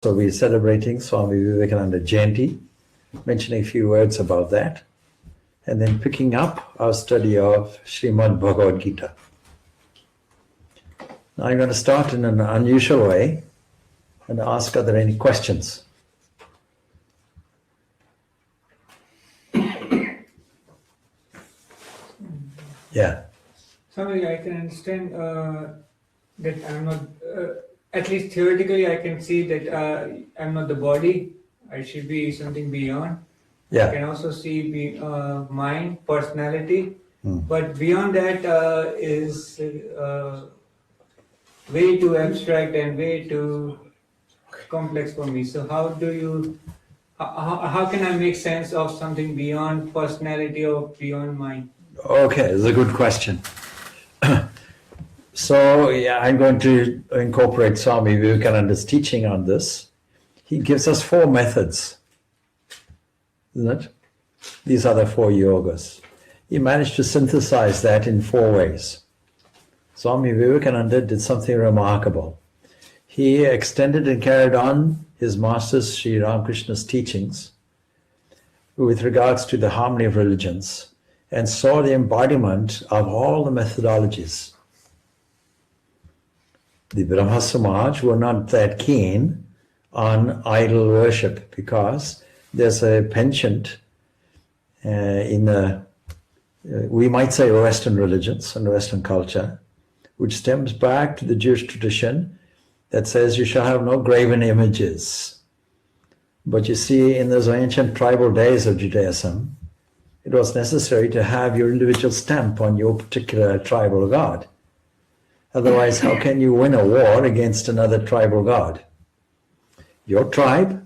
So we're celebrating Swami Vivekananda Jayanti, mentioning a few words about that, and then picking up our study of Srimad Bhagavad Gita. Now I'm going to start in an unusual way and ask, are there any questions? Yeah. Swami, I can understand that I'm not, at least theoretically, I can see that I'm not the body. I should be something beyond. Yeah. I can also see mind, personality. But beyond that is way too abstract and way too complex for me. So how can I make sense of something beyond personality or beyond mind? Okay, it's a good question. So yeah, I'm going to incorporate Swami Vivekananda's teaching on this. He gives us 4 methods, isn't it? These are the 4 yogas. He managed to synthesize that in 4 ways. Swami Vivekananda did something remarkable. He extended and carried on his master Sri Ramakrishna's teachings with regards to the harmony of religions and saw the embodiment of all the methodologies. The Brahma Samaj were not that keen on idol worship because there's a penchant in we might say Western religions and Western culture, which stems back to the Jewish tradition that says you shall have no graven images. But you see, in those ancient tribal days of Judaism, it was necessary to have your individual stamp on your particular tribal god. Otherwise, how can you win a war against another tribal god? Your tribe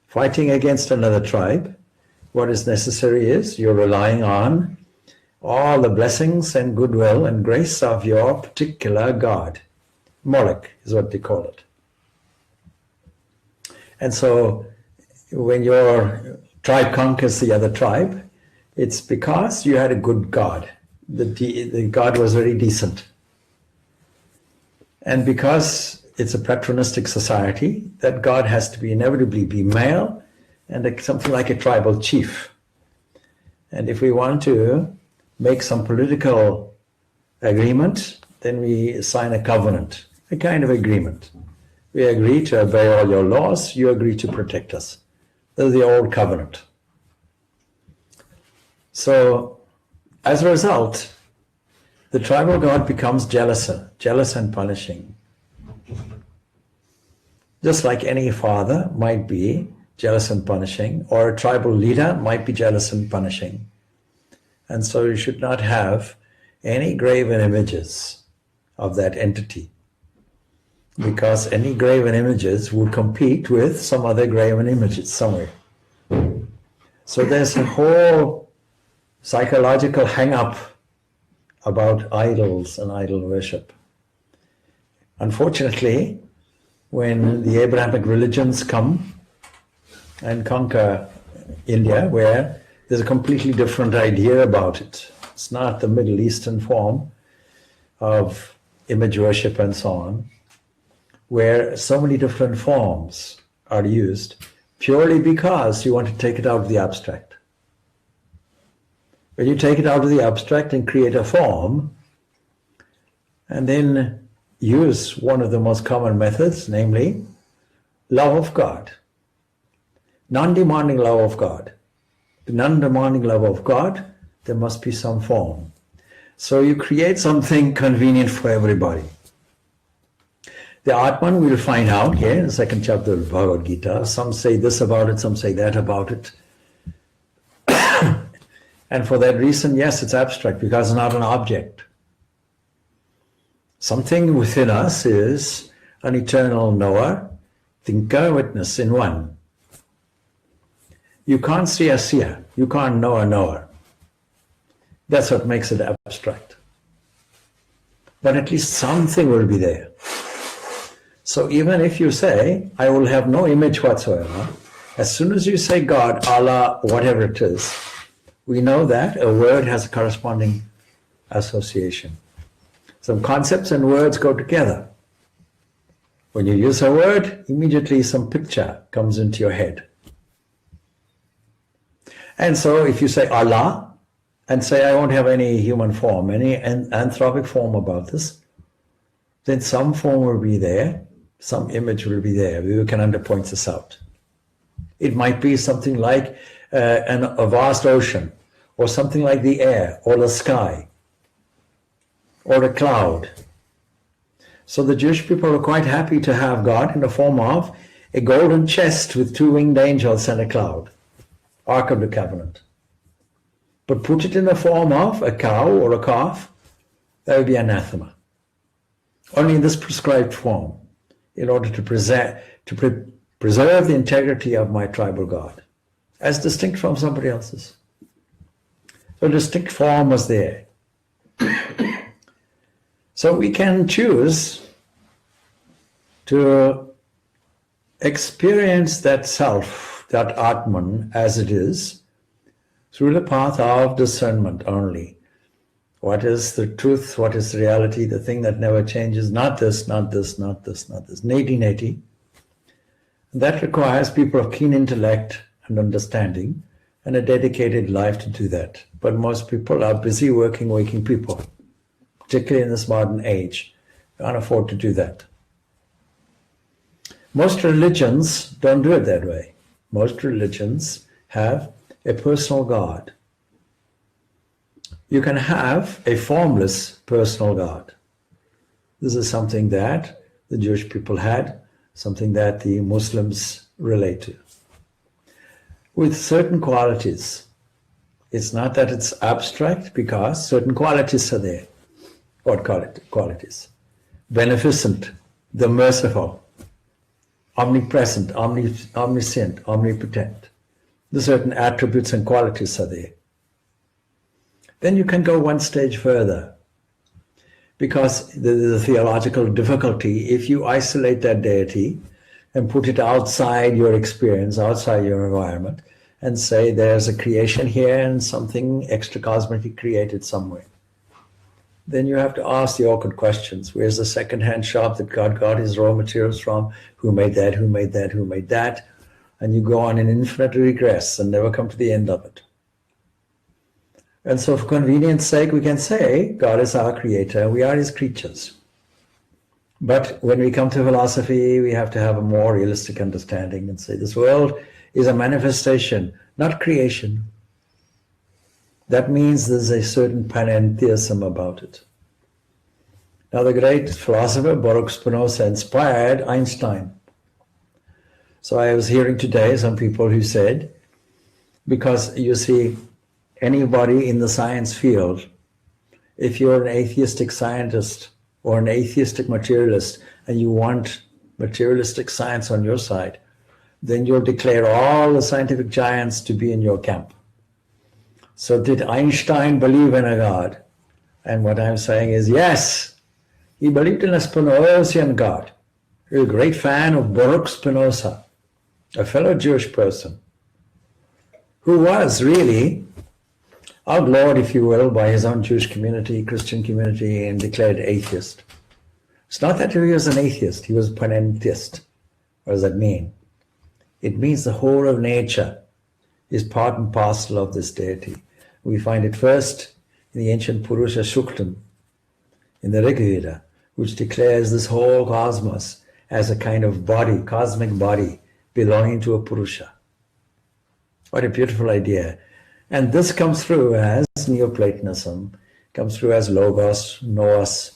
fighting against another tribe, what is necessary is you're relying on all the blessings and goodwill and grace of your particular god. Moloch is what they call it. And so when your tribe conquers the other tribe, it's because you had a good god. The god was very decent. And because it's a patronistic society, that god has to inevitably be male and something like a tribal chief. And if we want to make some political agreement, then we sign a covenant, a kind of agreement. We agree to obey all your laws, you agree to protect us. That's the old covenant. So, as a result, the tribal god becomes jealous and punishing. Just like any father might be jealous and punishing, or a tribal leader might be jealous and punishing. And so you should not have any graven images of that entity, because any graven images would compete with some other graven images somewhere. So there's a whole psychological hang-up about idols and idol worship. Unfortunately, when the Abrahamic religions come and conquer India, where there's a completely different idea about it. It's not the Middle Eastern form of image worship and so on, where so many different forms are used purely because you want to take it out of the abstract. When you take it out of the abstract and create a form, and then use one of the most common methods, namely love of God, non-demanding love of God. The non-demanding love of God, there must be some form. So you create something convenient for everybody. The Atman we'll find out here in the 2nd chapter of Bhagavad Gita. Some say this about it, some say that about it. And for that reason, yes, it's abstract because it's not an object. Something within us is an eternal knower, thinker, witness in one. You can't see a seer, you can't know a knower. That's what makes it abstract. But at least something will be there. So even if you say, I will have no image whatsoever, as soon as you say God, Allah, whatever it is, we know that a word has a corresponding association. Some concepts and words go together. When you use a word, immediately some picture comes into your head. And so if you say Allah and say, I won't have any human form, any anthropic form about this, then some form will be there, some image will be there. Vivekananda points this out. It might be something like a vast ocean, or something like the air, or the sky, or a cloud. So the Jewish people are quite happy to have God in the form of a golden chest with two winged angels and a cloud, Ark of the Covenant. But put it in the form of a cow or a calf, that would be anathema. Only in this prescribed form, in order to preserve the integrity of my tribal God, as distinct from somebody else's. So a distinct form was there. So we can choose to experience that self, that Atman, as it is, through the path of discernment only. What is the truth? What is the reality? The thing that never changes? Not this, not this, not this, not this. Neti. That requires people of keen intellect and understanding and a dedicated life to do that. But most people are busy working, waking people, particularly in this modern age. Can't afford to do that. Most religions don't do it that way. Most religions have a personal God. You can have a formless personal God. This is something that the Jewish people had, something that the Muslims relate to, with certain qualities. It's not that it's abstract, because certain qualities are there. What qualities? Beneficent, the merciful, omnipresent, omniscient, omnipotent. The certain attributes and qualities are there. Then you can go one stage further, because the theological difficulty, if you isolate that deity and put it outside your experience, outside your environment, and say there's a creation here and something extra-cosmically created somewhere, then you have to ask the awkward questions. Where's the second-hand shop that God got his raw materials from? Who made that? Who made that? Who made that? And you go on in infinite regress and never come to the end of it. And so for convenience sake, we can say God is our creator, we are his creatures. But when we come to philosophy, we have to have a more realistic understanding and say this world is a manifestation, not creation. That means there's a certain panentheism about it. Now the great philosopher Baruch Spinoza inspired Einstein. So I was hearing today some people who said, because you see, anybody in the science field, if you're an atheistic scientist or an atheistic materialist and you want materialistic science on your side, then you'll declare all the scientific giants to be in your camp. So did Einstein believe in a God? And what I'm saying is, yes, he believed in a Spinozian God. He was a great fan of Baruch Spinoza, a fellow Jewish person, who was really outlawed, if you will, by his own Jewish community, Christian community, and declared atheist. It's not that he was an atheist, he was a panentheist. What does that mean? It means the whole of nature is part and parcel of this deity. We find it first in the ancient Purusha Suktam, in the Rig Veda, which declares this whole cosmos as a kind of body, cosmic body, belonging to a Purusha. What a beautiful idea. And this comes through as Neoplatonism, comes through as Logos, Nous,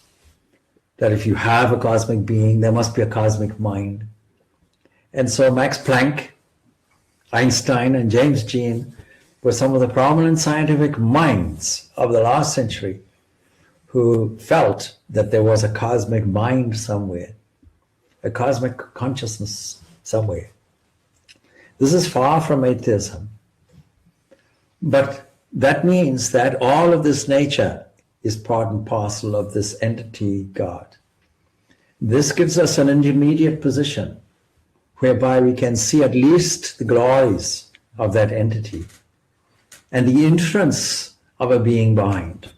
that if you have a cosmic being, there must be a cosmic mind. And so Max Planck, Einstein, and James Jean were some of the prominent scientific minds of the last century who felt that there was a cosmic mind somewhere, a cosmic consciousness somewhere. This is far from atheism. But that means that all of this nature is part and parcel of this entity, God. This gives us an intermediate position whereby we can see at least the glories of that entity and the influence of a being behind.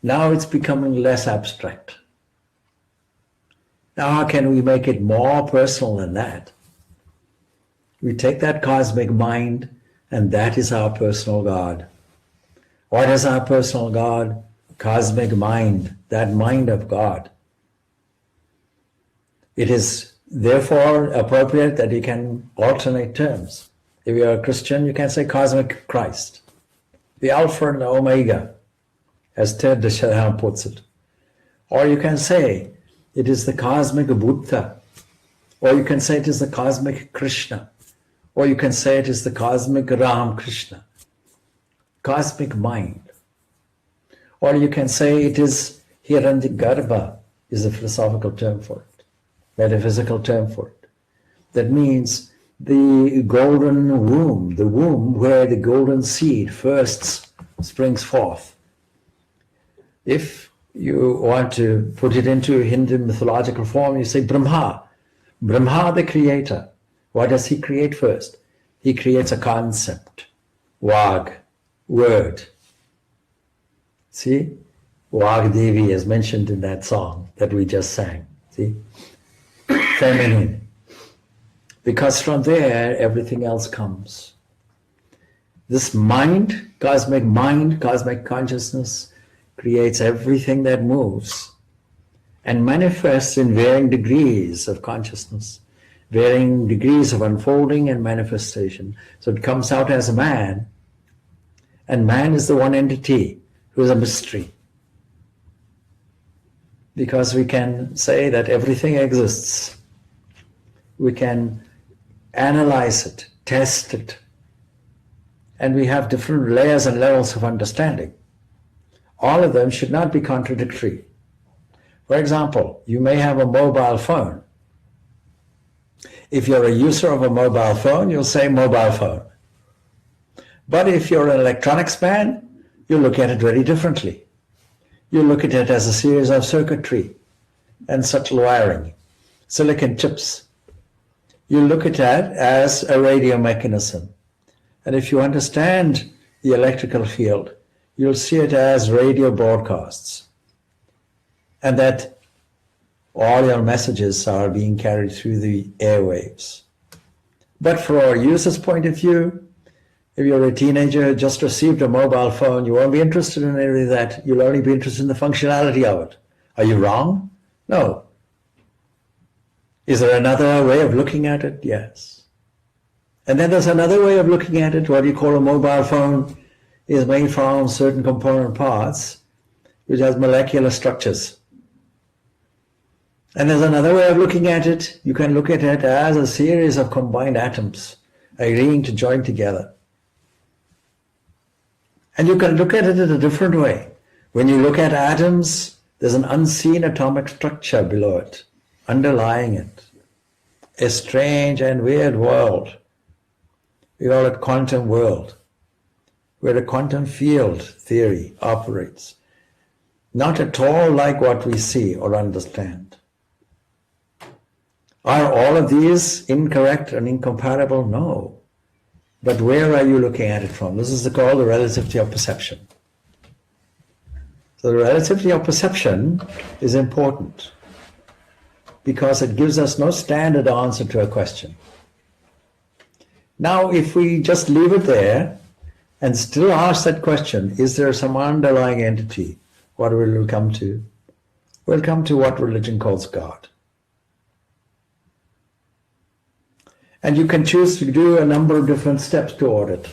Now it's becoming less abstract. Now, how can we make it more personal than that? We take that cosmic mind, and that is our personal God. What is our personal God? Cosmic mind, that mind of God. It is therefore appropriate that you can alternate terms. If you are a Christian, you can say cosmic Christ, the Alpha and the Omega, as Ted de Chardin puts it. Or you can say it is the cosmic Buddha, or you can say it is the cosmic Krishna, or you can say it is the cosmic Ram Krishna, cosmic mind. Or you can say it is Hiranyagarbha, is a philosophical term for it, metaphysical term for it. That means the golden womb, the womb where the golden seed first springs forth. If you want to put it into Hindu mythological form, you say Brahma. Brahma, the creator. What does he create first? He creates a concept, Vag, word. See, Vag Devi is mentioned in that song that we just sang. See, feminine. Because from there, everything else comes. This mind, cosmic consciousness, creates everything that moves and manifests in varying degrees of consciousness, varying degrees of unfolding and manifestation. So it comes out as a man, and man is the one entity who is a mystery. Because we can say that everything exists. We can analyze it, test it, and we have different layers and levels of understanding. All of them should not be contradictory. For example, you may have a mobile phone. If you're a user of a mobile phone, you'll say mobile phone. But if you're an electronics man, you look at it very differently. You look at it as a series of circuitry and subtle wiring, silicon chips. You look at that as a radio mechanism. And if you understand the electrical field, you'll see it as radio broadcasts. And that all your messages are being carried through the airwaves. But from a user's point of view, if you're a teenager who just received a mobile phone, you won't be interested in any of that. You'll only be interested in the functionality of it. Are you wrong? No. Is there another way of looking at it? Yes. And then there's another way of looking at it. What you call a mobile phone is made from certain component parts, which has molecular structures. And there's another way of looking at it. You can look at it as a series of combined atoms agreeing to join together. And you can look at it in a different way. When you look at atoms, there's an unseen atomic structure below it, underlying it. A strange and weird world. We call it quantum world, where the quantum field theory operates. Not at all like what we see or understand. Are all of these incorrect and incompatible? No. But where are you looking at it from? This is called the relativity of perception. So the relativity of perception is important because it gives us no standard answer to a question. Now, if we just leave it there and still ask that question, is there some underlying entity? What will we come to? We'll come to what religion calls God. And you can choose to do a number of different steps toward it,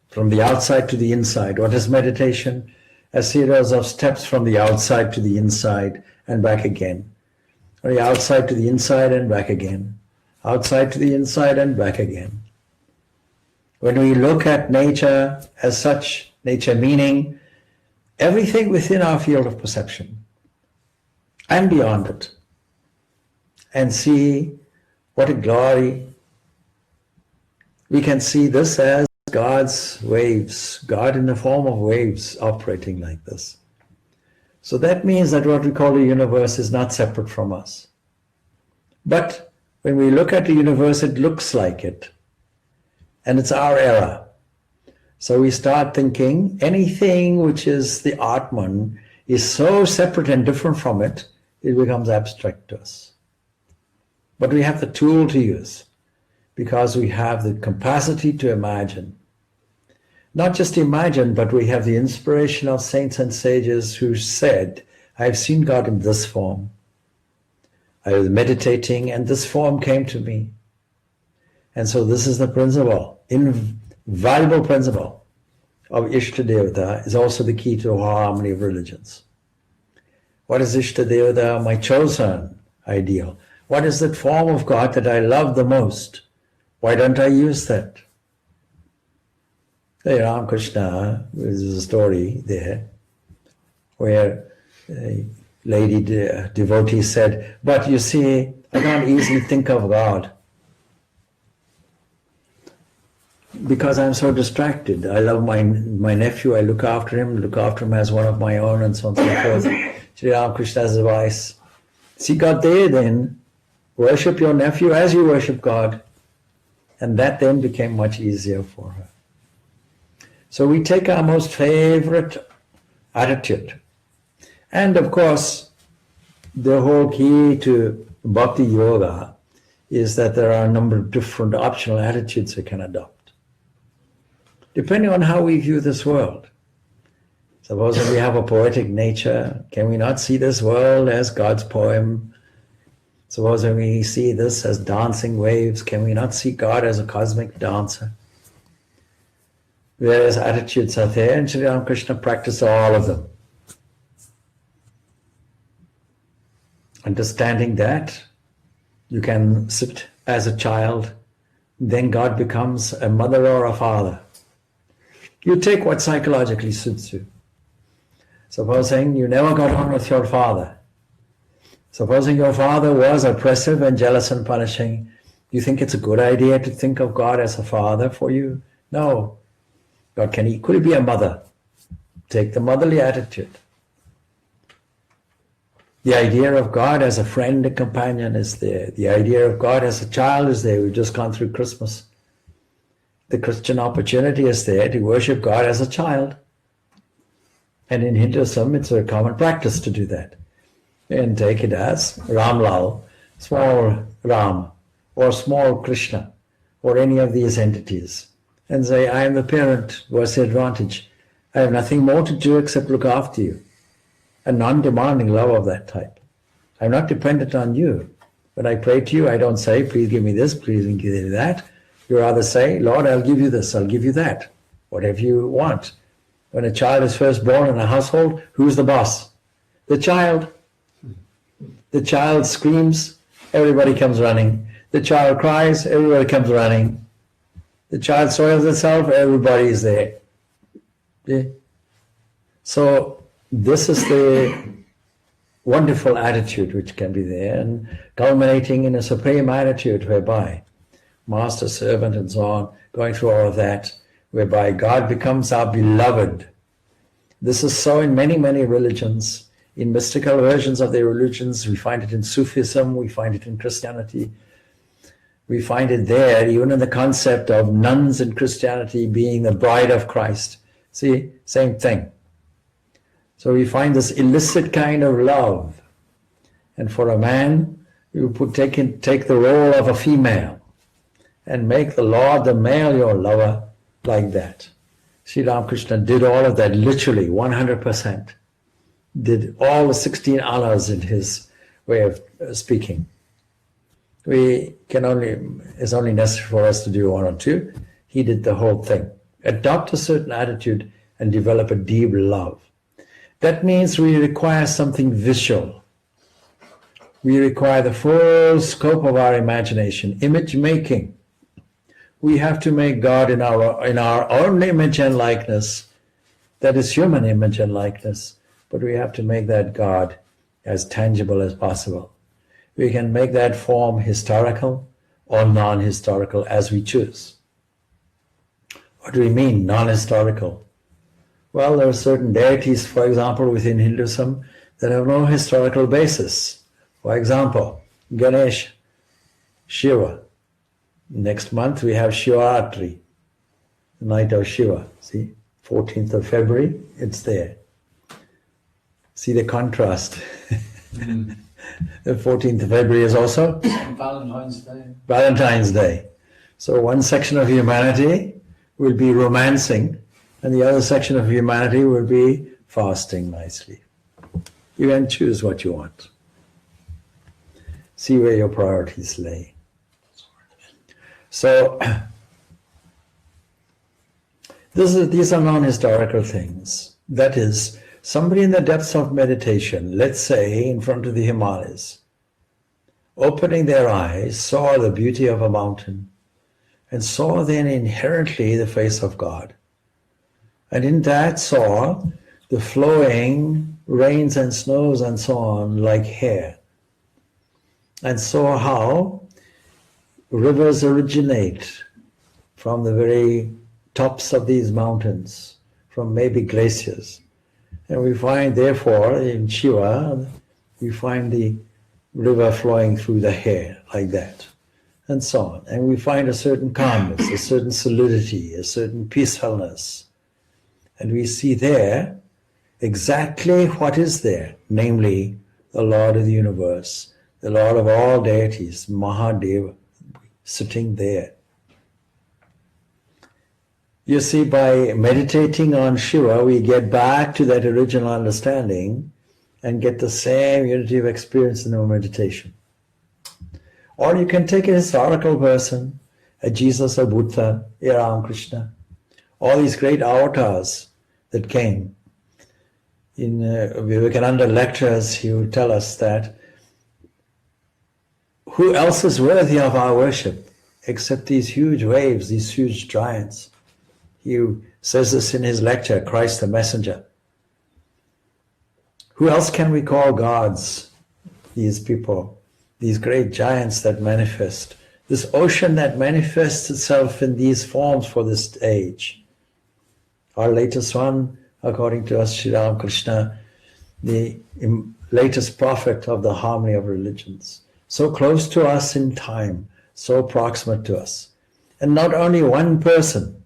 from the outside to the inside. What is meditation? A series of steps from the outside to the inside and back again. From the outside to the inside and back again. Outside to the inside and back again. When we look at nature as such, nature meaning everything within our field of perception and beyond it, and see what a glory. We can see this as God's waves, God in the form of waves operating like this. So that means that what we call the universe is not separate from us. But when we look at the universe, it looks like it. And it's our error. So we start thinking anything which is the Atman is so separate and different from it it becomes abstract to us. But we have the tool to use because we have the capacity to imagine. Not just imagine, but we have the inspiration of saints and sages who said, I've seen God in this form. I was meditating and this form came to me. And so this is the principle, invaluable principle of Ishtadevata is also the key to the harmony of religions. What is Ishtadevata? My chosen ideal. What is that form of God that I love the most? Why don't I use that? Hey, Ramakrishna, there's a story there where a lady devotee said, but you see, I can't easily think of God because I'm so distracted. I love my nephew, I look after him as one of my own, and so on and so forth. Sri Ramakrishna's advice, see God there then, worship your nephew as you worship God. And that then became much easier for her. So we take our most favorite attitude. And of course, the whole key to Bhakti Yoga is that there are a number of different optional attitudes we can adopt, depending on how we view this world. Suppose we have a poetic nature, can we not see this world as God's poem? Suppose we see this as dancing waves, can we not see God as a cosmic dancer? Various attitudes are there, and Sri Ramakrishna practiced all of them. Understanding that, you can sit as a child, then God becomes a mother or a father. You take what psychologically suits you. Supposing you never got on with your father. Supposing your father was oppressive and jealous and punishing, you think it's a good idea to think of God as a father for you? No. God can equally be a mother. Take the motherly attitude. The idea of God as a friend and companion is there. The idea of God as a child is there. We've just gone through Christmas. The Christian opportunity is there to worship God as a child. And in Hinduism, it's a common practice to do that. And take it as Ramlal, small Ram, or small Krishna, or any of these entities. And say, I am the parent, what's the advantage? I have nothing more to do except look after you. A non-demanding love of that type. I'm not dependent on you. When I pray to you, I don't say, please give me this, please give me that. You rather say, Lord, I'll give you this, I'll give you that, whatever you want. When a child is first born in a household, who's the boss? The child. The child screams, everybody comes running. The child cries, everybody comes running. The child soils itself, everybody is there. Yeah. So this is the wonderful attitude which can be there, and culminating in a supreme attitude whereby master, servant, and so on, going through all of that, whereby God becomes our beloved. This is so in many, many religions. In mystical versions of their religions, we find it in Sufism, we find it in Christianity. We find it there, even in the concept of nuns in Christianity being the bride of Christ. See, same thing. So we find this illicit kind of love. And for a man, you take the role of a female and make the Lord, the male, your lover, like that. Sri Ramakrishna did all of that literally, 100%. Did all the 16 annas in his way of speaking. It's only necessary for us to do one or two. He did the whole thing. Adopt a certain attitude and develop a deep love. That means we require something visual. We require the full scope of our imagination, image making. We have to make God in our own image and likeness. That is human image and likeness. But we have to make that God as tangible as possible. We can make that form historical or non-historical as we choose. What do we mean, non-historical? Well, there are certain deities, for example, within Hinduism that have no historical basis. For example, Ganesh, Shiva. Next month we have Shivaratri, the night of Shiva. See, 14th of February, it's there. See the contrast. The 14th of February is also Valentine's Day. Valentine's Day. So one section of humanity will be romancing, and the other section of humanity will be fasting nicely. You can choose what you want. See where your priorities lay. So, these are non-historical things. That is, somebody in the depths of meditation, let's say in front of the Himalayas, opening their eyes, saw the beauty of a mountain, and saw then inherently the face of God. And in that saw the flowing rains and snows and so on like hair. And saw how rivers originate from the very tops of these mountains, from maybe glaciers. And we find, therefore, in Shiva, we find the river flowing through the hair like that, and so on. And we find a certain calmness, a certain solidity, a certain peacefulness. And we see there exactly what is there, namely the Lord of the universe, the Lord of all deities, Mahadeva, sitting there. You see, by meditating on Shiva, we get back to that original understanding and get the same unity of experience in our meditation. Or you can take a historical person, a Jesus, a Buddha, a Ramakrishna, all these great avatars that came. In Vivekananda lectures, he would tell us that who else is worthy of our worship except these huge waves, these huge giants? He says this in his lecture, Christ the Messenger. Who else can we call gods? These people, these great giants that manifest, this ocean that manifests itself in these forms for this age. Our latest one, according to us, Sri Ramakrishna, the latest prophet of the harmony of religions. So close to us in time, so proximate to us. And not only one person,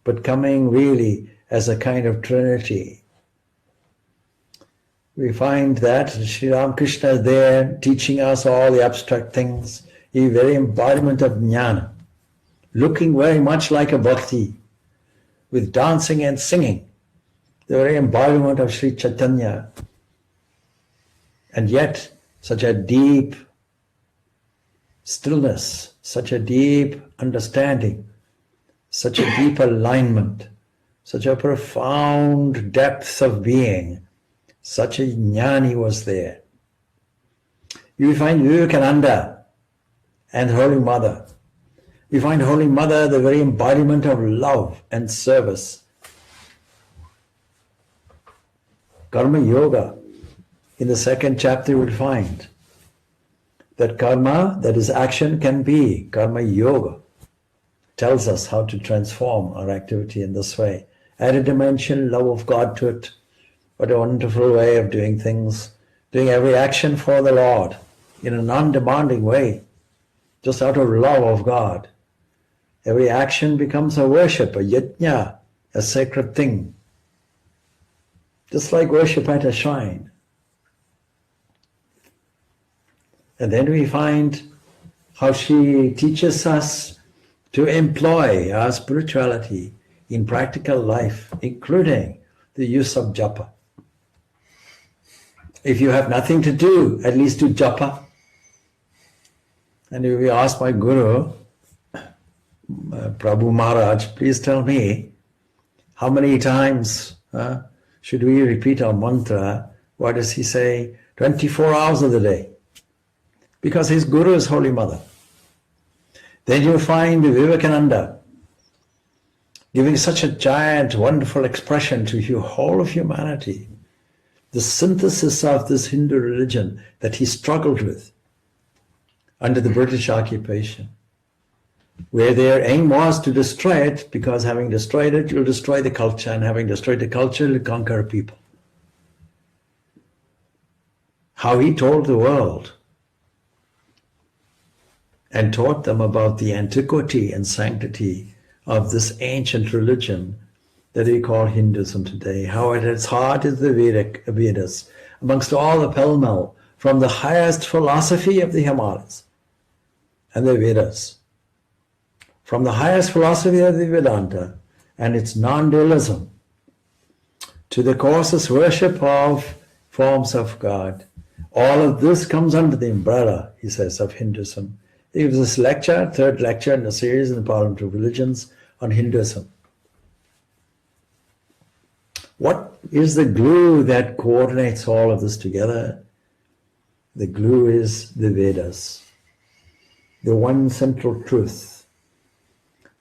but coming really as a kind of trinity. We find that Sri Ramakrishna is there teaching us all the abstract things, the very embodiment of jnana, looking very much like a bhakti, with dancing and singing, the very embodiment of Sri Chaitanya, and yet such a deep stillness, such a deep understanding, such a deep alignment, such a profound depth of being, such a jnani was there. You find Vivekananda and Holy Mother. We find Holy Mother the very embodiment of love and service. Karma Yoga, in the 2nd chapter you will find that karma, that is action, can be Karma Yoga. Tells us how to transform our activity in this way. Add a dimension, love of God to it. What a wonderful way of doing things. Doing every action for the Lord in a non-demanding way, just out of love of God. Every action becomes a worship, a yajna, a sacred thing. Just like worship at a shrine. And then we find how she teaches us to employ our spirituality in practical life, including the use of japa. If you have nothing to do, at least do japa. And if we ask my guru, Prabhu Maharaj, please tell me, how many times should we repeat our mantra? What does he say? 24 hours of the day. Because his guru is Holy Mother. Then you find Vivekananda giving such a giant, wonderful expression to the whole of humanity. The synthesis of this Hindu religion that he struggled with under the British occupation, where their aim was to destroy it, because having destroyed it, you'll destroy the culture, and having destroyed the culture, you'll conquer people. How he told the world and taught them about the antiquity and sanctity of this ancient religion that we call Hinduism today, how at its heart is the Vedas, amongst all the pell-mell from the highest philosophy of the Himalayas and the Vedas, from the highest philosophy of the Vedanta and its non-dualism, to the coarsest worship of forms of God. All of this comes under the umbrella, he says, of Hinduism. He gives this lecture, third lecture in a series in the Parliament of Religions on Hinduism. What is the glue that coordinates all of this together? The glue is the Vedas, the one central truth,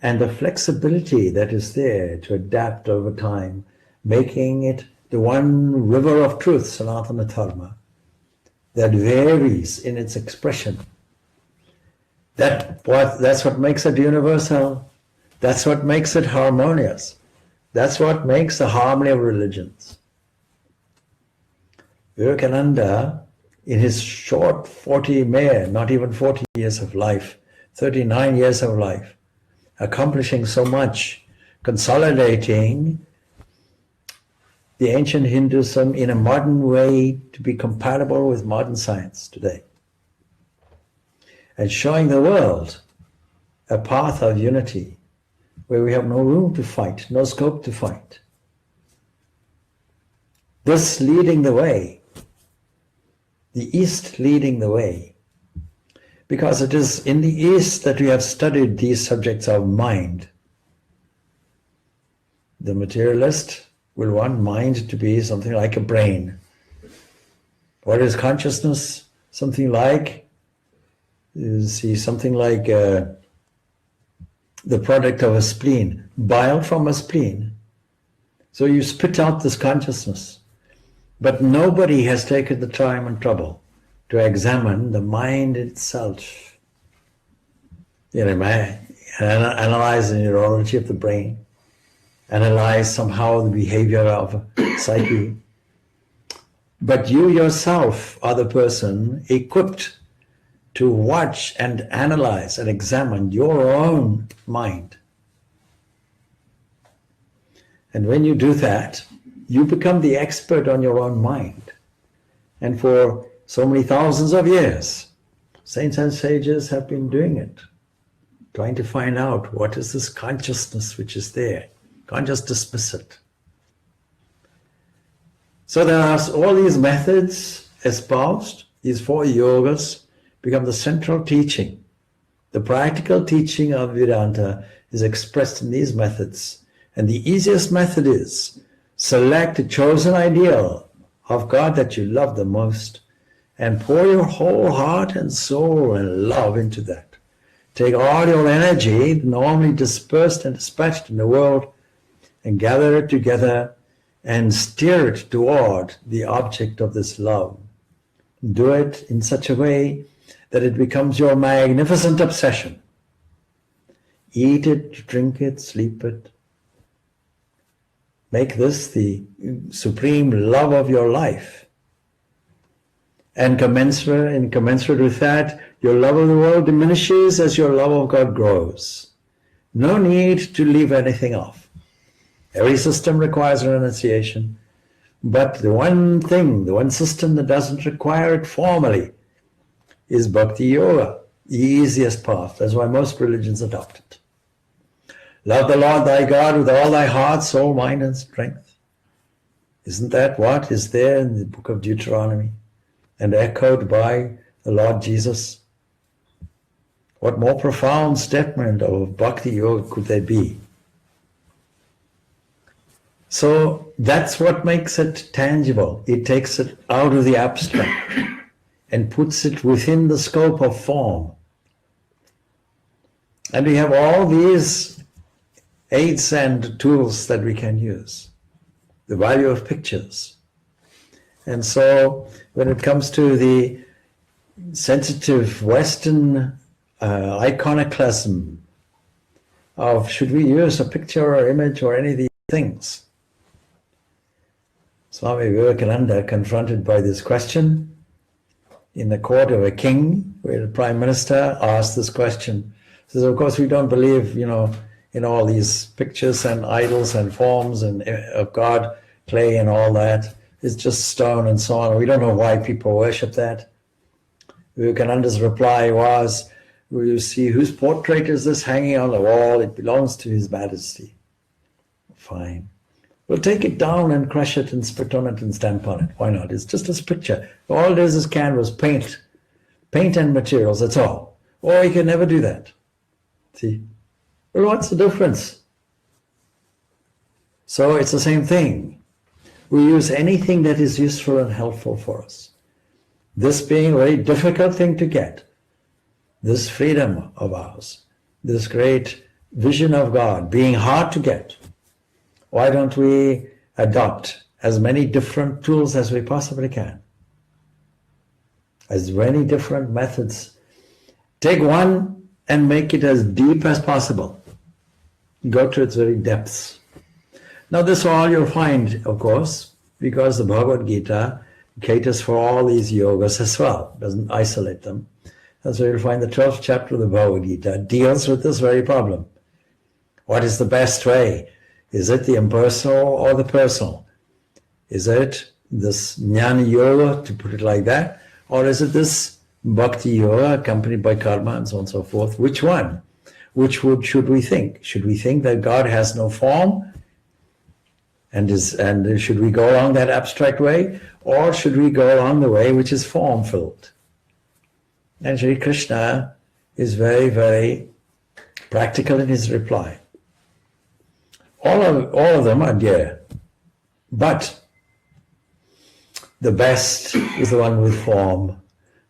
and the flexibility that is there to adapt over time, making it the one river of truth, Sanatana Dharma, that varies in its expression. That's what makes it universal. That's what makes it harmonious. That's what makes the harmony of religions. Vivekananda, in his short not even 40 years of life, 39 years of life, accomplishing so much, consolidating the ancient Hinduism in a modern way to be compatible with modern science today, and showing the world a path of unity where we have no room to fight, no scope to fight. This leading the way, the East leading the way, because it is in the East that we have studied these subjects of mind. The materialist will want mind to be something like a brain. What is consciousness? Something like the product of a spleen, bile from a spleen. So you spit out this consciousness. But nobody has taken the time and trouble to examine the mind itself. Analyze the neurology of the brain, analyze somehow the behavior of psyche. But you yourself are the person equipped to watch and analyze and examine your own mind. And when you do that, you become the expert on your own mind. And for so many thousands of years, saints and sages have been doing it, trying to find out what is this consciousness which is there. Can't just dismiss it. So there are all these methods espoused, these 4 yogas become the central teaching. The practical teaching of Vedanta is expressed in these methods. And the easiest method is select a chosen ideal of God that you love the most and pour your whole heart and soul and love into that. Take all your energy, normally dispersed and dispatched in the world, and gather it together and steer it toward the object of this love. Do it in such a way that it becomes your magnificent obsession. Eat it, drink it, sleep it. Make this the supreme love of your life. And commensurate with that, your love of the world diminishes as your love of God grows. No need to leave anything off. Every system requires renunciation, but the one system that doesn't require it formally is Bhakti Yoga, the easiest path. That's why most religions adopt it. Love the Lord thy God with all thy heart, soul, mind, and strength. Isn't that what is there in the book of Deuteronomy and echoed by the Lord Jesus? What more profound statement of Bhakti Yoga could there be? So that's what makes it tangible. It takes it out of the abstract and puts it within the scope of form. And we have all these aids and tools that we can use. The value of pictures. And so when it comes to the sensitive Western iconoclasm of should we use a picture or image or any of these things, Swami Vivekananda, confronted by this question in the court of a king, where the prime minister asked this question, says, of course we don't believe, in all these pictures and idols and forms and of God, clay and all that. is just stone and so on. We don't know why people worship that. Vivekananda's reply was, will you see whose portrait is this hanging on the wall? It belongs to His Majesty. Fine. We'll take it down and crush it and spit on it and stamp on it. Why not? It's just a picture. All it is canvas, paint and materials, that's all. Or you can never do that. See? Well, what's the difference? So it's the same thing. We use anything that is useful and helpful for us. This being a very difficult thing to get, this freedom of ours, this great vision of God being hard to get, why don't we adopt as many different tools as we possibly can? As many different methods. Take one and make it as deep as possible. Go to its very depths. Now this all you'll find, of course, because the Bhagavad Gita caters for all these yogas as well, doesn't isolate them. And so you'll find the 12th chapter of the Bhagavad Gita deals with this very problem. What is the best way? Is it the impersonal or the personal? Is it this jnana yoga, to put it like that? Or is it this bhakti yoga accompanied by karma and so on and so forth? Which one? Which should we think? Should we think that God has no form? And should we go along that abstract way? Or should we go along the way which is form-filled? And Sri Krishna is very, very practical in his reply. All of them are dear, but the best is the one with form,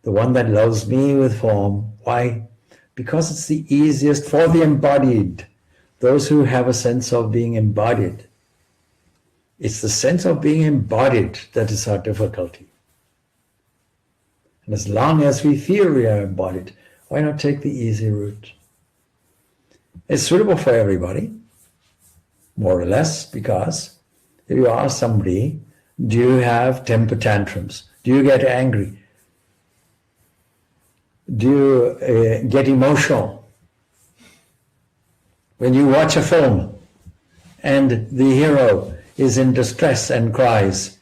the one that loves me with form. Why? Because it's the easiest for the embodied, those who have a sense of being embodied. It's the sense of being embodied that is our difficulty. And as long as we feel we are embodied, why not take the easy route? It's suitable for everybody, more or less, because if you ask somebody, do you have temper tantrums? Do you get angry? Do you get emotional? When you watch a film and the hero is in distress and cries,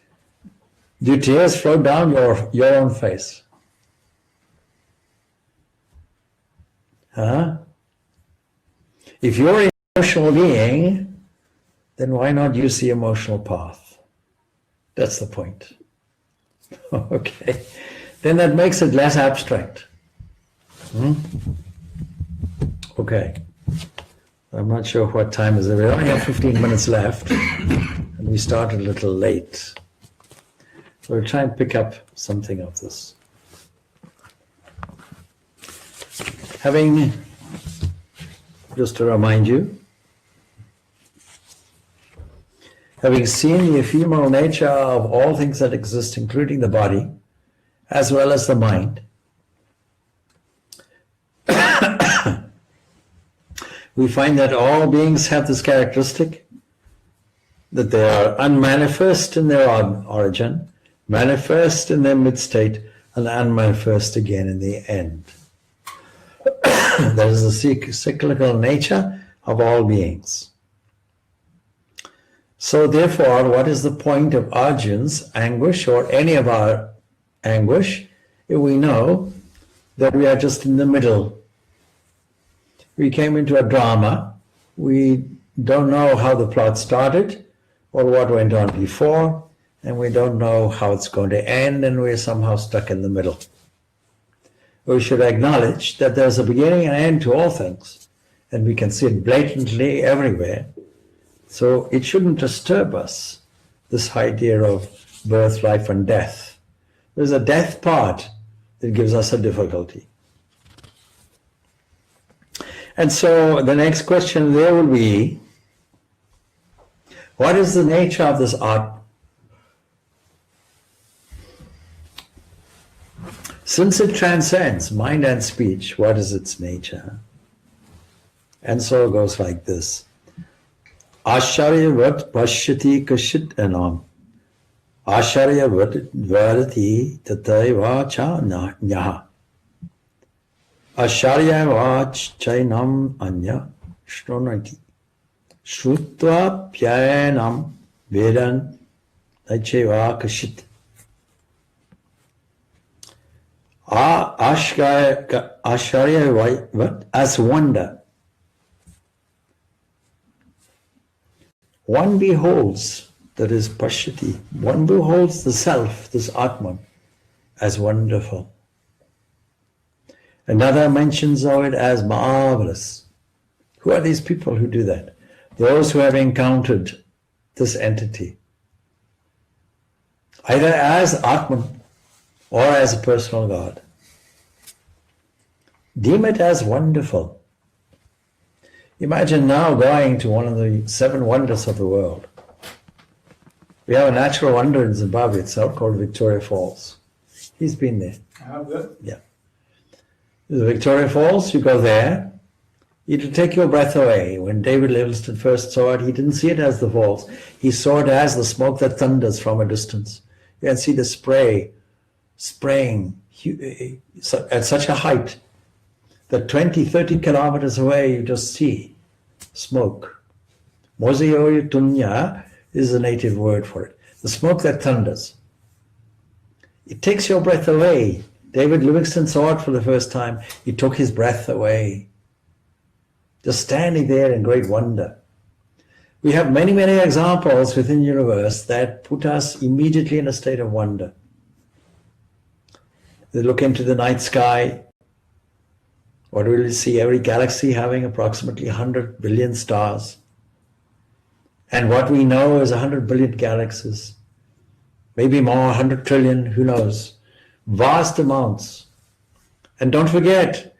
do tears flow down your own face? Huh? If you're an emotional being, then why not use the emotional path? That's the point. Okay. Then that makes it less abstract. Okay. I'm not sure what time is it. We only have 15 minutes left. And we started a little late. So we'll try and pick up something of this. Having, just to remind you, having seen the ephemeral nature of all things that exist, including the body, as well as the mind, we find that all beings have this characteristic, that they are unmanifest in their origin, manifest in their mid-state, and unmanifest again in the end. That is the cyclical nature of all beings. So therefore, what is the point of Arjun's anguish or any of our anguish if we know that we are just in the middle? We came into a drama, we don't know how the plot started or what went on before, and we don't know how it's going to end, and we're somehow stuck in the middle. We should acknowledge that there's a beginning and end to all things, and we can see it blatantly everywhere. So it shouldn't disturb us, this idea of birth, life, and death. There's a death part that gives us a difficulty. And so the next question there will be, what is the nature of this art? Since it transcends mind and speech, what is its nature? And so it goes like this. Asharyavat pashyati kashit anam. Asharyavat varati tataiva cha nyaha. Asharyavat chainam anya shrunati. Shrutva pyayanam vedan Naicheva Kashit. Ashkarya, what? As wonder. One beholds, that is Pashyati, one beholds the self, this Atman, as wonderful. Another mentions of it as marvelous. Who are these people who do that? Those who have encountered this entity, either as Atman or as a personal God. Deem it as wonderful. Imagine now going to one of the 7 wonders of the world. We have a natural wonder in Zimbabwe itself called Victoria Falls. He's been there. Oh, good. Yeah. The Victoria Falls, you go there, it'll take your breath away. When David Livingstone first saw it, he didn't see it as the falls. He saw it as the smoke that thunders from a distance. You can see the spray spraying at such a height that 20, 30 kilometers away you just see smoke. Moseoyu Tunya is the native word for it. The smoke that thunders. It takes your breath away. David Livingstone saw it for the first time. It took his breath away. Just standing there in great wonder. We have many, many examples within the universe that put us immediately in a state of wonder. They look into the night sky. What will you see? Every galaxy having approximately 100 billion stars. And what we know is 100 billion galaxies. Maybe more, 100 trillion, who knows. Vast amounts. And don't forget,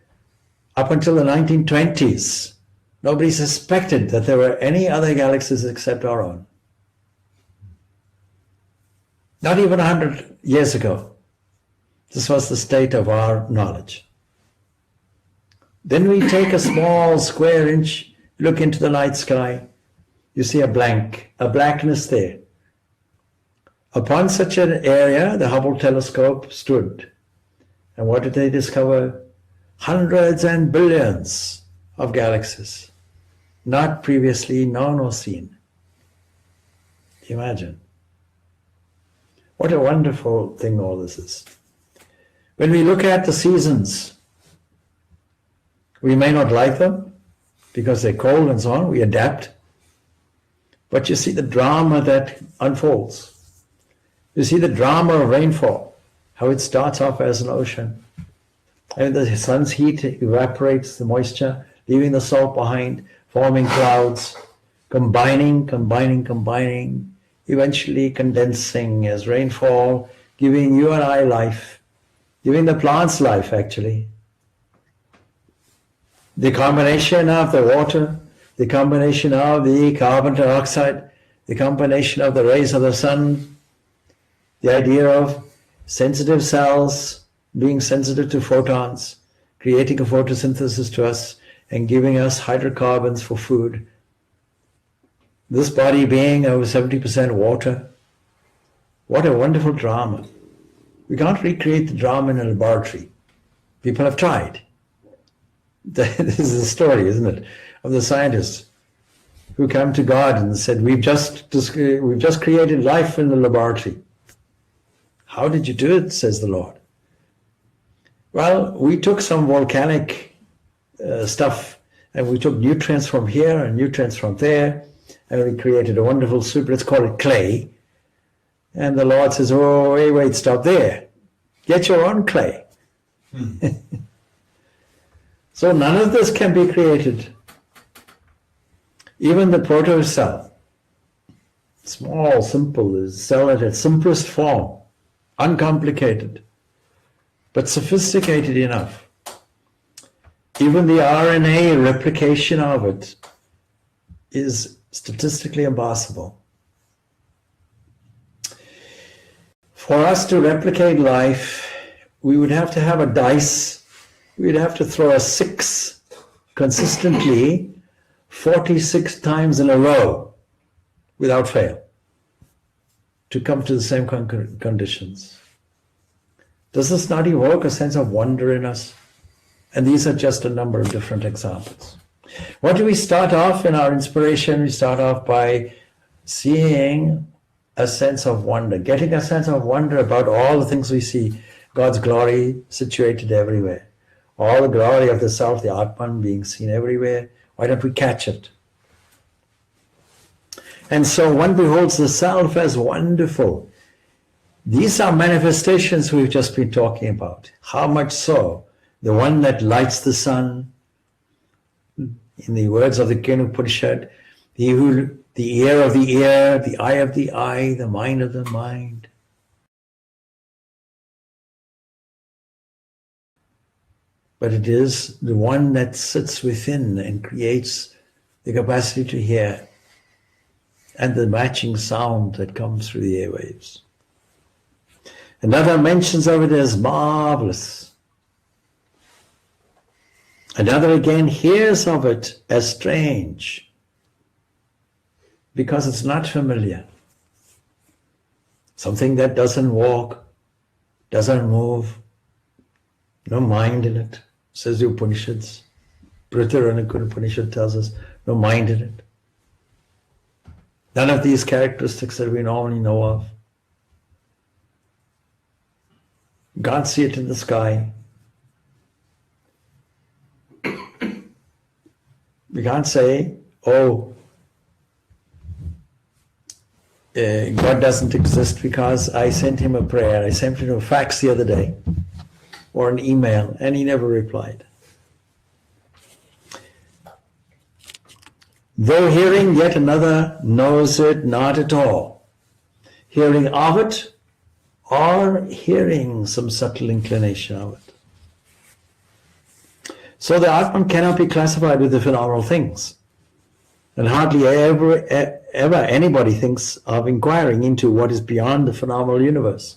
up until the 1920s, nobody suspected that there were any other galaxies except our own. Not even 100 years ago. This was the state of our knowledge. Then we take a small square inch, look into the night sky, you see a blackness there. Upon such an area, the Hubble telescope stood. And what did they discover? Hundreds and billions of galaxies, not previously known or seen. Imagine. What a wonderful thing all this is. When we look at the seasons, we may not like them because they're cold and so on, we adapt. But you see the drama that unfolds. You see the drama of rainfall, how it starts off as an ocean. And the sun's heat evaporates the moisture, leaving the salt behind, forming clouds, combining, eventually condensing as rainfall, giving you and I life, giving the plants life actually. The combination of the water, the combination of the carbon dioxide, the combination of the rays of the sun, the idea of sensitive cells being sensitive to photons, creating a photosynthesis to us and giving us hydrocarbons for food. This body being over 70% water. What a wonderful drama. We can't recreate the drama in a laboratory. People have tried. This is a story, isn't it, of the scientists who come to God and said, we've just created life in the laboratory. How did you do it, says the Lord? Well, we took some volcanic stuff and we took nutrients from here and nutrients from there and we created a wonderval soup. Let's call it clay. And the Lord says, oh, wait, stop there. Get your own clay. So none of this can be created. Even the proto-cell, small, simple, is cell at its simplest form, uncomplicated, but sophisticated enough. Even the RNA replication of it is statistically impossible. For us to replicate life, we would have to have a dice. We'd have to throw a 6 consistently 46 times in a row without fail to come to the same conditions. Does this not evoke a sense of wonder in us? And these are just a number of different examples. What do we start off in our inspiration? We start off by seeing a sense of wonder, getting a sense of wonder about all the things we see, God's glory situated everywhere, all the glory of the self, the Atman being seen everywhere. Why don't we catch it? And so one beholds the self as wonderful. These are manifestations we've just been talking about. How much so? The one that lights the sun, in the words of the Kenu Upanishad, the ear of the ear, the eye of the eye, the mind of the mind. But it is the one that sits within and creates the capacity to hear and the matching sound that comes through the airwaves. Another mentions of it as marvelous. Another again hears of it as strange, because it's not familiar. Something that doesn't walk, doesn't move, no mind in it, says the Upanishads. Purnananda Upanishad tells us, no mind in it. None of these characteristics that we normally know of. You can't see it in the sky. We can't say, oh, God doesn't exist because I sent him a prayer. I sent him a fax the other day or an email and he never replied. Though hearing, yet another knows it not at all. Hearing of it or hearing some subtle inclination of it. So the Atman cannot be classified with the phenomenal things. And hardly ever anybody thinks of inquiring into what is beyond the phenomenal universe,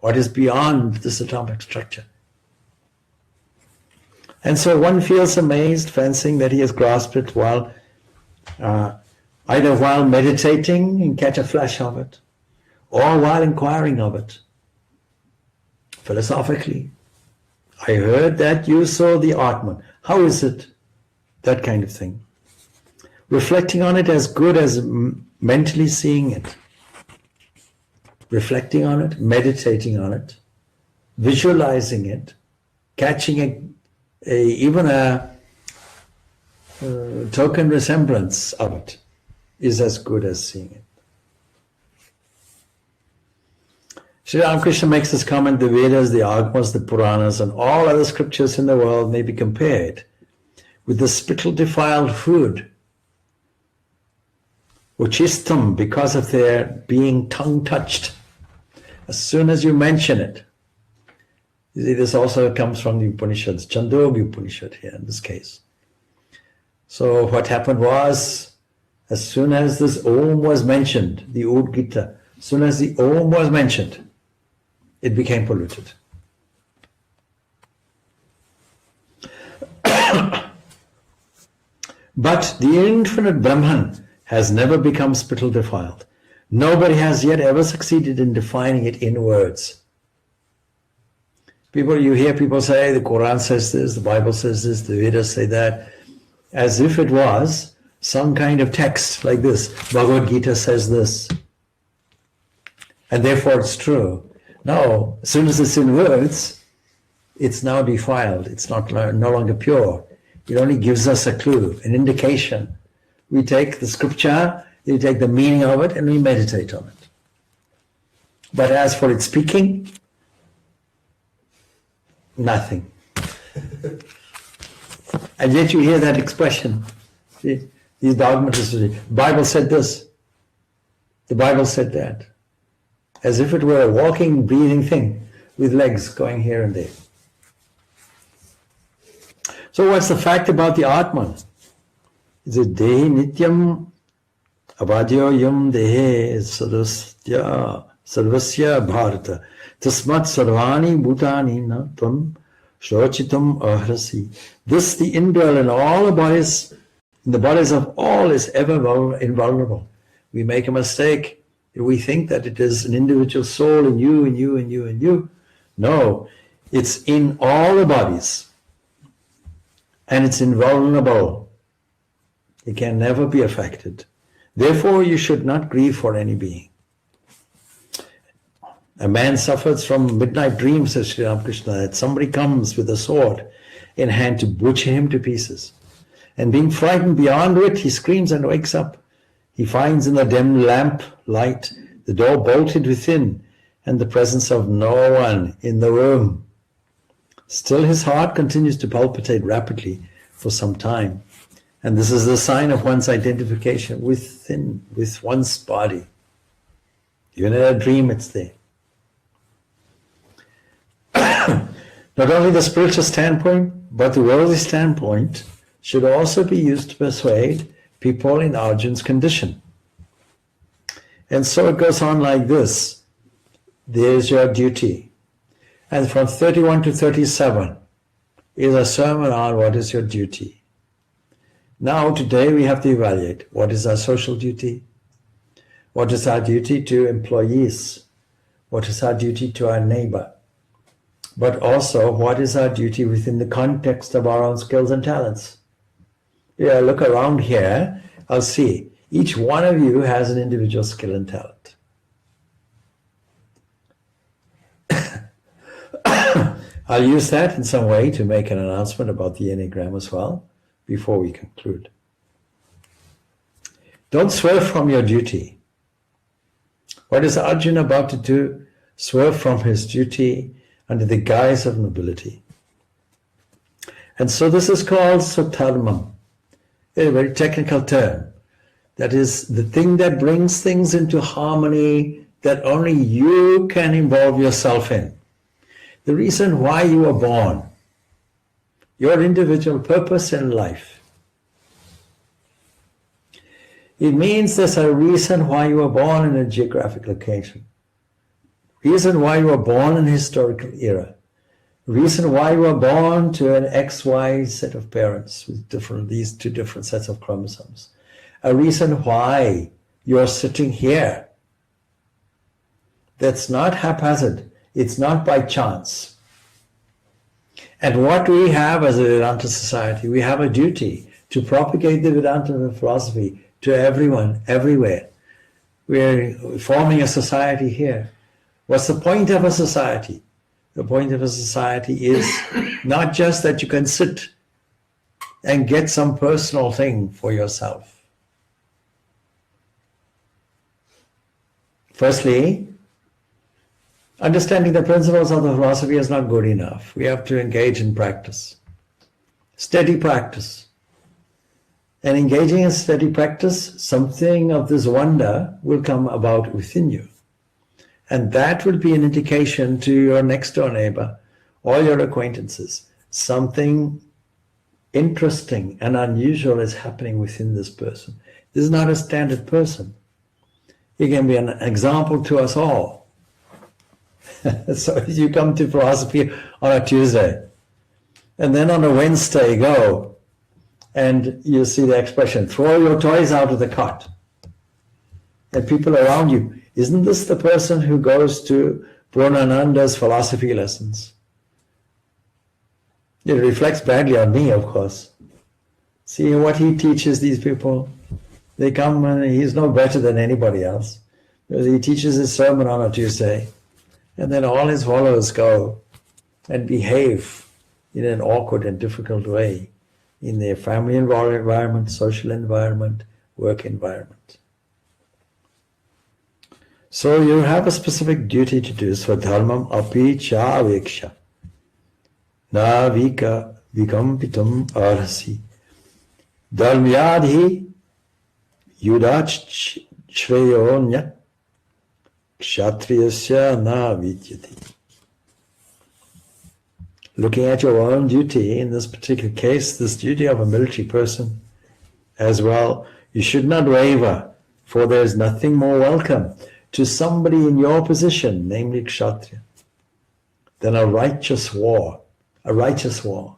what is beyond this atomic structure. And so one feels amazed, fancying that he has grasped it while either while meditating and catch a flash of it, or while inquiring of it. Philosophically, I heard that you saw the Atman. How is it? That kind of thing. Reflecting on it as good as mentally seeing it. Reflecting on it, meditating on it, visualizing it, catching even a token resemblance of it is as good as seeing it. Sri Ramakrishna makes this comment: the Vedas, the Agamas, the Puranas, and all other scriptures in the world may be compared with the spittle defiled food, uchistam, because of their being tongue touched. As soon as you mention it, you see, this also comes from the Upanishads, Chandogya Upanishad here in this case. So what happened was, as soon as this Om was mentioned, the old Gita, as soon as the Om was mentioned, it became polluted. But the infinite Brahman has never become spittle defiled. Nobody has yet ever succeeded in defining it in words. You hear people say the Quran says this, the Bible says this, the Vedas say that, as if it was some kind of text like this. Bhagavad Gita says this, and therefore it's true. No, as soon as it's in words, it's now defiled. It's no longer pure. It only gives us a clue, an indication. We take the scripture, we take the meaning of it, and we meditate on it. But as for its speaking, nothing. And yet you hear that expression. See, these dogmatists, the Bible said this, the Bible said that. As if it were a walking, breathing thing with legs going here and there. So what's the fact about the Atman? Is it dehi nityam abhadyo yam dehe sarvasya bharata tasmat sarvani bhutani na tvam shochitam ahrasi. This, the indwell in all the bodies, in the bodies of all, is ever invulnerable. We make a mistake if we think that it is an individual soul in you, and you, and you, and you. No, it's in all the bodies. And it's invulnerable. It can never be affected. Therefore, you should not grieve for any being. A man suffers from midnight dreams, says Sri Ramakrishna, that somebody comes with a sword in hand to butcher him to pieces. And being frightened beyond it, he screams and wakes up. He finds in the dim lamp light the door bolted within and the presence of no one in the room. Still his heart continues to palpitate rapidly for some time. And this is the sign of one's identification with one's body. Even in a dream, it's there. Not only the spiritual standpoint, but the worldly standpoint should also be used to persuade people in Arjun's condition. And so it goes on like this. There's your duty. And from 31 to 37 is a sermon on what is your duty. Now, today we have to evaluate what is our social duty, what is our duty to employees, what is our duty to our neighbor, but also what is our duty within the context of our own skills and talents. Yeah, look around here, I'll see. Each one of you has an individual skill and talent. I'll use that in some way to make an announcement about the Enneagram as well, before we conclude. Don't swerve from your duty. What is Arjuna about to do? Swerve from his duty under the guise of nobility. And so this is called Swadharmam, a very technical term. That is the thing that brings things into harmony that only you can involve yourself in. The reason why you were born, your individual purpose in life. It means there's a reason why you were born in a geographic location. Reason why you were born in a historical era. Reason why you were born to an XY set of parents with these two different sets of chromosomes. A reason why you're sitting here. That's not haphazard. It's not by chance. And what we have as a Vedanta society, we have a duty to propagate the Vedanta philosophy to everyone, everywhere. We're forming a society here. What's the point of a society? The point of a society is not just that you can sit and get some personal thing for yourself. Firstly, understanding the principles of the philosophy is not good enough. We have to engage in practice. Steady practice. And engaging in steady practice, something of this wonder will come about within you. And that will be an indication to your next door neighbor, all your acquaintances. Something interesting and unusual is happening within this person. This is not a standard person. He can be an example to us all. So you come to philosophy on a Tuesday, and then on a Wednesday go, and you see the expression, throw your toys out of the cot. And people around you, isn't this the person who goes to Purnananda's philosophy lessons? It reflects badly on me, of course. See what he teaches these people. They come and he's no better than anybody else. He teaches his sermon on a Tuesday, and then all his followers go and behave in an awkward and difficult way in their family environment, social environment, work environment. So you have a specific duty to do. Swadharmam api cha aveksha. Na vika vikampitum arhasi. Dharmyadhi yudach shreyonya kshatriyasya na vidyati. Looking at your own duty, in this particular case, this duty of a military person as well, you should not waver, for there is nothing more welcome to somebody in your position, namely Kshatriya, than a righteous war. A righteous war.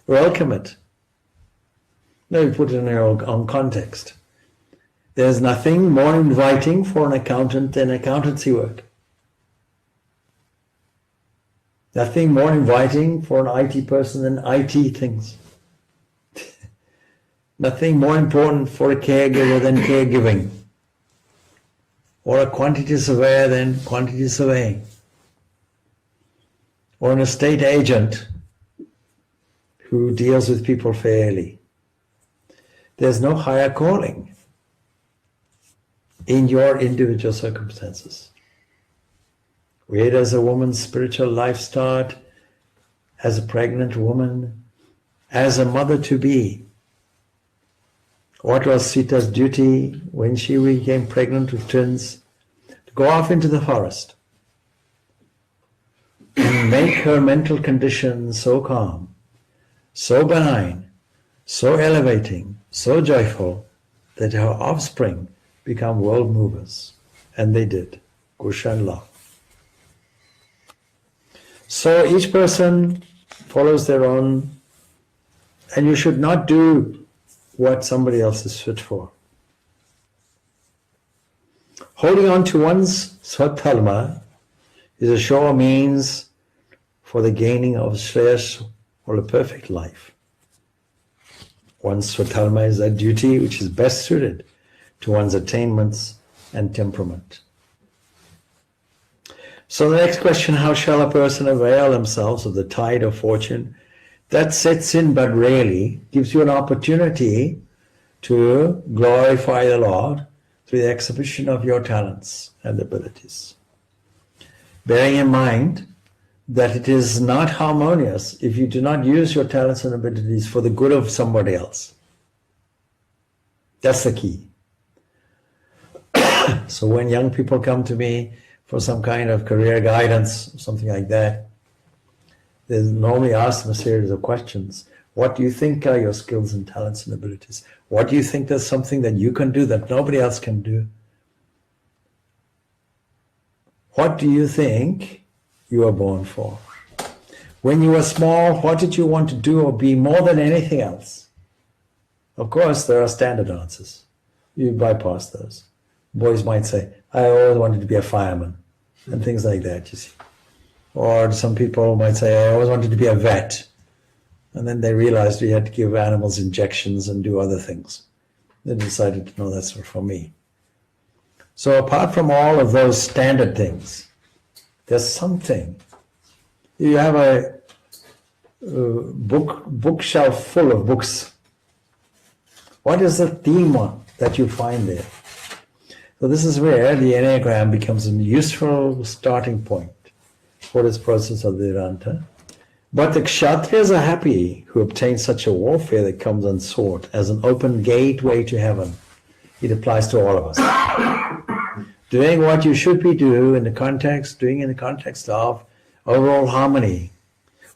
Welcome it. Now you put it in your own context. There's nothing more inviting for an accountant than accountancy work. Nothing more inviting for an IT person than IT things. Nothing more important for a caregiver than caregiving. or a quantity surveyor, then quantity surveying, or an estate agent who deals with people fairly. There's no higher calling in your individual circumstances. Where does a woman's spiritual life start? As a pregnant woman, as a mother-to-be. What was Sita's duty when she became pregnant with twins? To go off into the forest and make her mental condition so calm, so benign, so elevating, so joyful, that her offspring become world movers. And they did. Kusha and love. So each person follows their own, and you should not do what somebody else is fit for. Holding on to one's swadharma is a sure means for the gaining of shreyas, or a perfect life. One's swadharma is that duty which is best suited to one's attainments and temperament. So the next question, how shall a person avail themselves of the tide of fortune that sets in but rarely, gives you an opportunity to glorify the Lord through the exhibition of your talents and abilities. Bearing in mind that it is not harmonious if you do not use your talents and abilities for the good of somebody else. That's the key. So when young people come to me for some kind of career guidance, something like that, they normally ask them a series of questions. What do you think are your skills and talents and abilities? What do you think there's something that you can do that nobody else can do? What do you think you were born for? When you were small, what did you want to do or be more than anything else? Of course, there are standard answers. You bypass those. Boys might say, I always wanted to be a fireman, and things like that, you see. Or some people might say, I always wanted to be a vet. And then they realized we had to give animals injections and do other things. They decided, no, that's not for me. So apart from all of those standard things, there's something. You have a bookshelf full of books. What is the theme that you find there? So this is where the Enneagram becomes a useful starting point for this process of the Vedanta. But the Kshatriyas are happy who obtain such a warfare that comes unsought as an open gateway to heaven. It applies to all of us. Doing what you should be doing in the context of overall harmony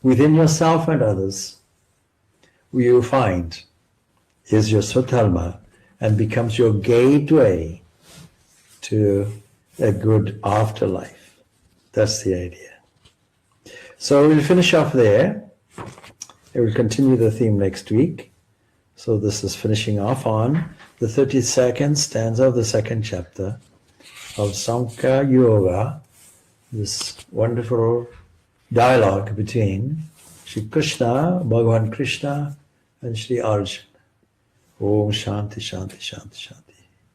within yourself and others, you find is your swadharma and becomes your gateway to a good afterlife. That's the idea. So we'll finish off there. I will continue the theme next week. So this is finishing off on the 32nd stanza of the second chapter of Sankhya Yoga, this wonderful dialogue between Sri Krishna, Bhagavan Krishna, and Sri Arjuna. Om Shanti, Shanti, Shanti, Shanti.